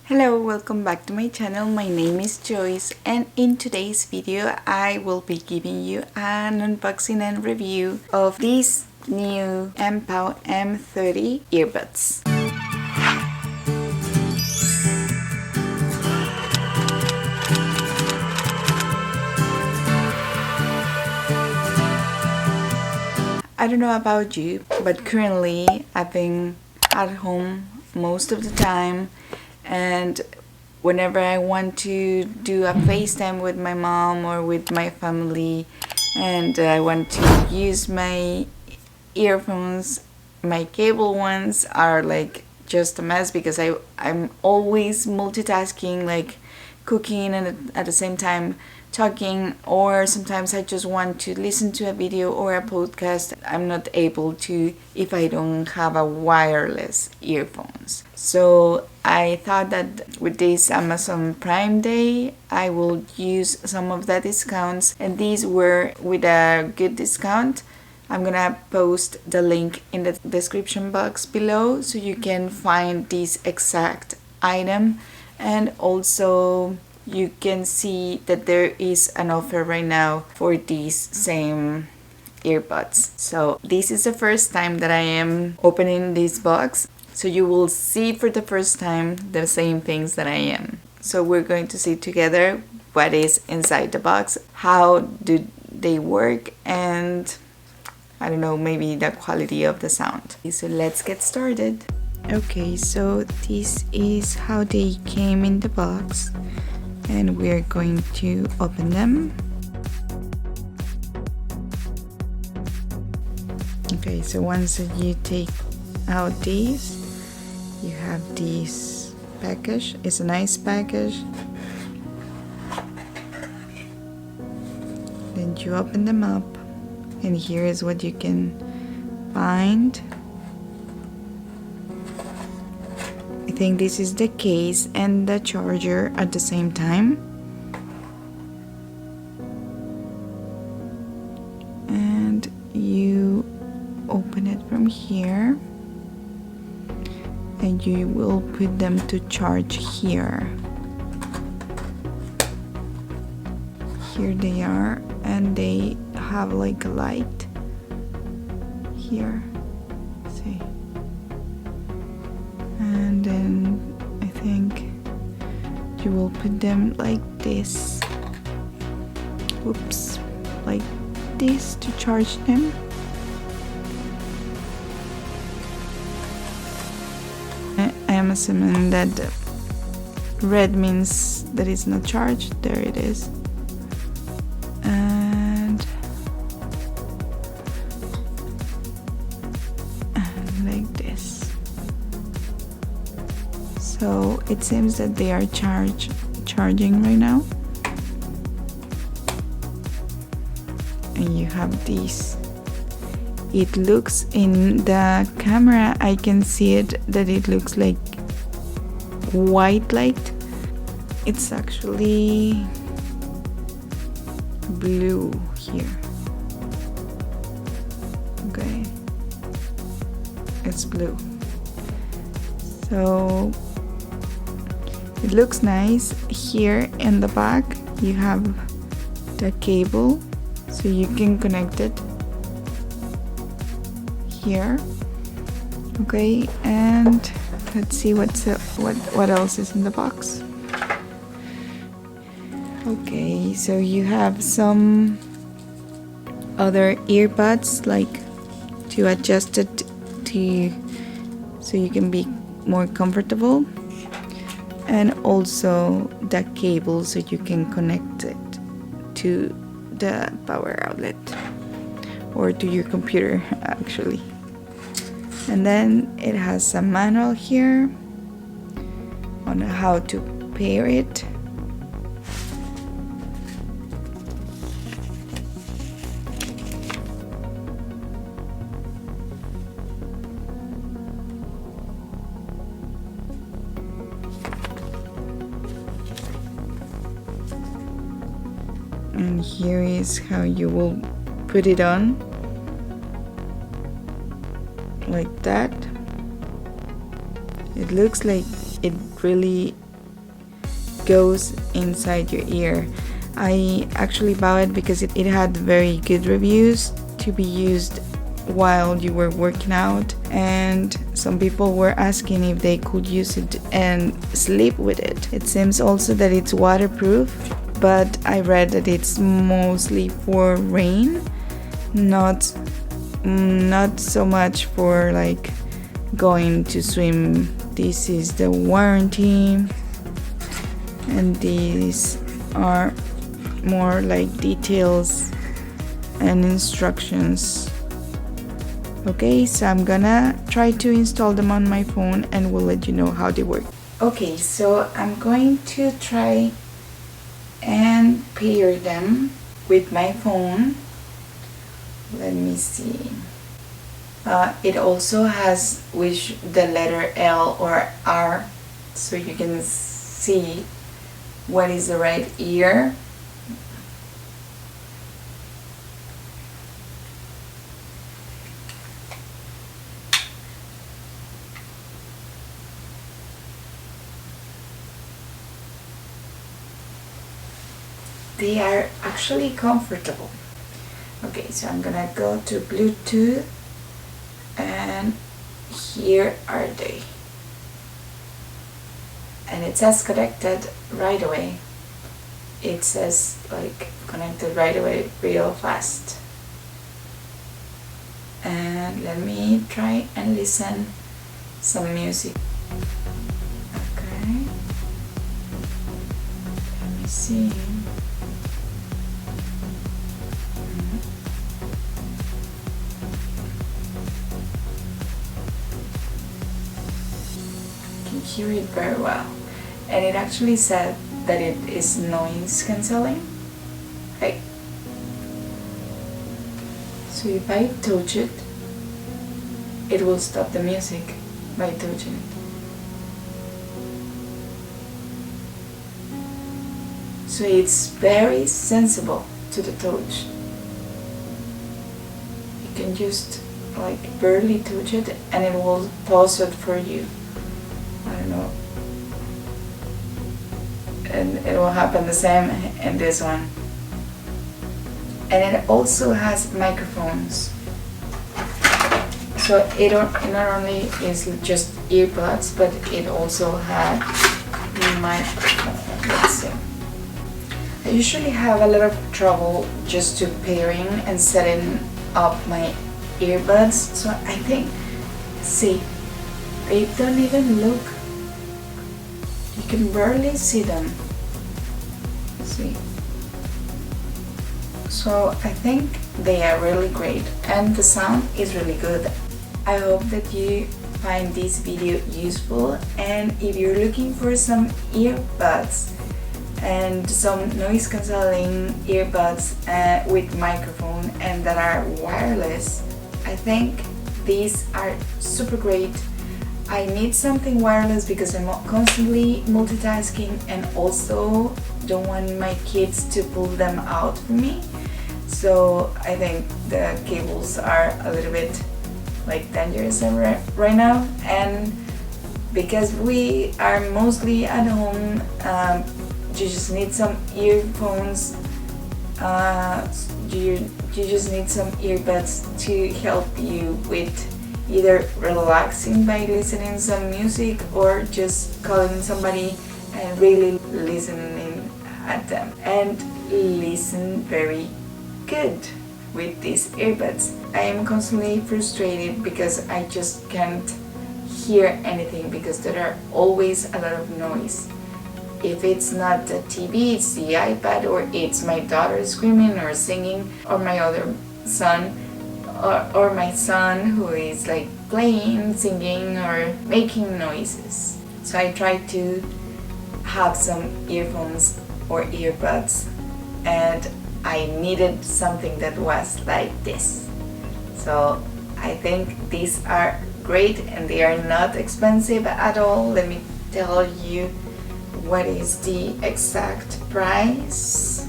Hello, welcome back to my channel. My name is Joyce, and in today's video I will be giving you an unboxing and review of these new MPOW M30 earbuds. I don't know about you, but currently I've been at home most of the time, and whenever I want to do a FaceTime with my mom or with my family and I want to use my earphones, my cable ones are like just a mess because I'm always multitasking, like cooking and at the same time talking, or sometimes I just want to listen to a video or a podcast. I'm not able to if I don't have a wireless earphones. So I thought that with this Amazon Prime Day I will use some of the discounts, and these were with a good discount. I'm gonna post the link in the description box below so you can find this exact item, and also you can see that there is an offer right now for these same earbuds. So this is the first time that I am opening this box, so you will see for the first time the same things that I am. So we're going to see together what is inside the box, how do they work, and I don't know, maybe the quality of the sound. So let's get started. Okay, so this is how they came in the box, and we're going to open them. Okay, so once you take out these, you have this package. It's a nice package. Then you open them up, and here is what you can find. I think this is the case and the charger at the same time. And you open it from here, and you will put them to charge here. Here they are, and they have like a light here. See? And then I think you will put them like this. Oops, like this to charge them. I am assuming that red means that it's not charged. There it is. And like this. So it seems that they are charging right now. And you have these. It looks in the camera, I can see it, that it looks like white light. It's actually blue here. Okay, it's blue. So it looks nice. Here in the back you have the cable, so you can connect it here. Okay, and let's see what else is in the box. Okay, so you have some other earbuds, like to adjust it to so you can be more comfortable, and also the cable so you can connect it to the power outlet or to your computer actually. And then it has a manual here on how to pair it. And here is how you will put it on, like that. It looks like it really goes inside your ear. I actually bought it because it had very good reviews to be used while you were working out, and some people were asking if they could use it and sleep with it. It seems also that it's waterproof, but I read that it's mostly for rain, not so much for like going to swim. This is the warranty, and these are more like details and instructions. Okay, so I'm gonna try to install them on my phone and we'll let you know how they work. Okay, so I'm going to try and pair them with my phone. Let me see. It also has the letter L or R, so you can see what is the right ear. They are actually comfortable. Okay, so I'm gonna go to Bluetooth, and here are they. And it says connected right away. It says like connected right away real fast. And let me try and listen some music. Okay. Let me see. Hear it very well, and it actually said that it is noise cancelling. Right, so if I touch it, it will stop the music by touching it. So it's very sensible to the touch. You can just like barely touch it and it will pause it for you. I don't know, and it will happen the same in this one. And it also has microphones, so it not only is just earbuds, but it also had microphone. Let's see. I usually have a lot of trouble just to pairing and setting up my earbuds, so I think, see, they don't even look. You can barely see them. See. So I think they are really great and the sound is really good. I hope that you find this video useful, and if you're looking for some earbuds and some noise cancelling earbuds with microphone and that are wireless, I think these are super great. I need something wireless because I'm constantly multitasking and also don't want my kids to pull them out for me. So I think the cables are a little bit like dangerous right now, and because we are mostly at home, you just need some earphones, you just need some earbuds to help you with either relaxing by listening some music or just calling somebody and really listening at them, and listen very good with these earbuds. I am constantly frustrated because I just can't hear anything because there are always a lot of noise. If it's not the TV, it's the iPad, or it's my daughter screaming or singing, or my other son, or my son who is like playing, singing, or making noises. So I try to have some earphones or earbuds, and I needed something that was like this. So I think these are great and they are not expensive at all. Let me tell you what is the exact price.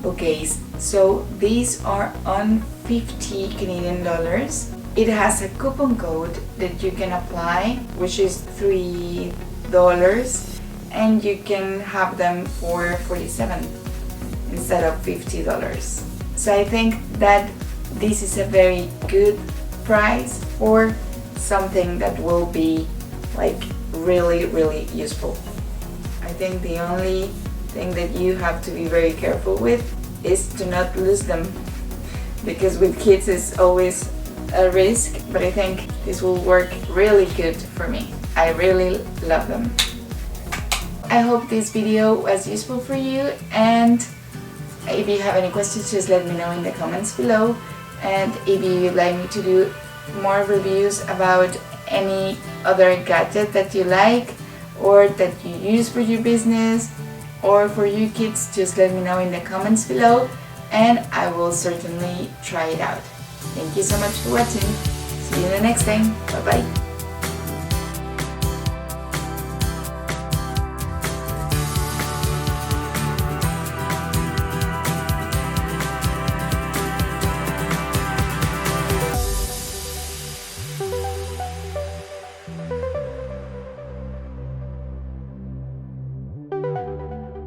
Okay, so these are on 50 Canadian dollars. It has a coupon code that you can apply, which is $3, and you can have them for $47 instead of $50. So I think that this is a very good price for something that will be like really useful. I think the only thing that you have to be very careful with is to not lose them, because with kids it's always a risk, but I think this will work really good for me. I really love them. I hope this video was useful for you, and if you have any questions, just let me know in the comments below. And if you'd like me to do more reviews about any other gadget that you like or that you use for your business or for your kids, just let me know in the comments below, and I will certainly try it out. Thank you so much for watching. See you in the next time. Bye bye.